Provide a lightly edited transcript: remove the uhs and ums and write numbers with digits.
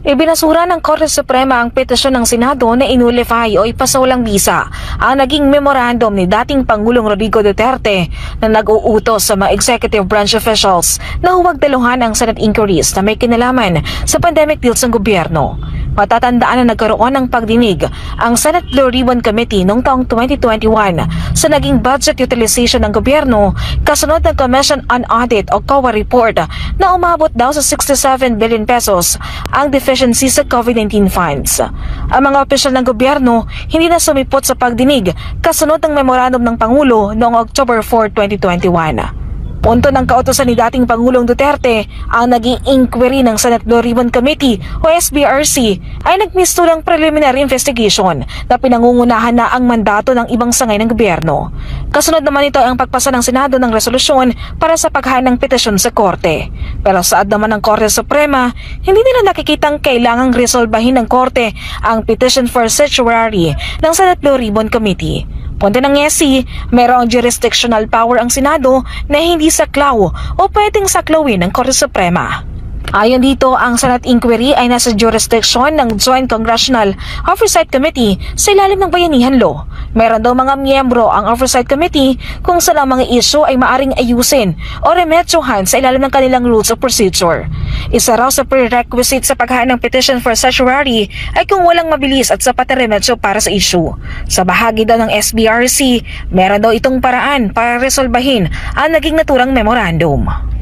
Ibinasura ng Korte Suprema ang petisyon ng Senado na inulify o ipasawalang bisa ang naging memorandum ni dating Pangulong Rodrigo Duterte na nag-uutos sa mga executive branch officials na huwag daluhan ang Senate inquiries na may kinalaman sa pandemic deals ng gobyerno. Matatandaan na nagkaroon ng pagdinig ang Senate Blue Ribbon Committee noong taong 2021 sa naging budget utilization ng gobyerno kasunod ng Commission on Audit o COA report na umabot daw sa 67 billion pesos ang deficiency sa COVID-19 funds. Ang mga opisyal ng gobyerno hindi na sumipot sa pagdinig kasunod ng memorandum ng Pangulo noong October 4, 2021. Punto ng kautusan ni dating Pangulong Duterte, ang naging inquiry ng Senate Blue Ribbon Committee o SBRC ay nagmistulang preliminary investigation na pinangungunahan na ang mandato ng ibang sangay ng gobyerno. Kasunod naman ito ang pagpasa ng Senado ng resolusyon para sa paghain ng petisyon sa Korte. Pero saad naman ng Korte Suprema, hindi nila nakikitang kailangang resolbahin ng Korte ang petition for certiorari ng Senate Blue Ribbon Committee. Punto ng ESI, mayroong jurisdictional power ang Senado na hindi saklaw o pwedeng saklawin ng Korte Suprema. Ayon dito, ang Senate inquiry ay nasa jurisdiction ng Joint Congressional Oversight Committee sa ilalim ng Bayanihan Law. Meron daw mga miyembro ang Oversight Committee kung saan ang mga issue ay maaring ayusin o remedyohan sa ilalim ng kanilang rules of procedure. Isa raw sa prerequisite sa paghain ng petition for certiorari ay kung walang mabilis at sapat na remedyo para sa issue. Sa bahagi daw ng SBRC, meron daw itong paraan para resolbahin ang naging naturang memorandum.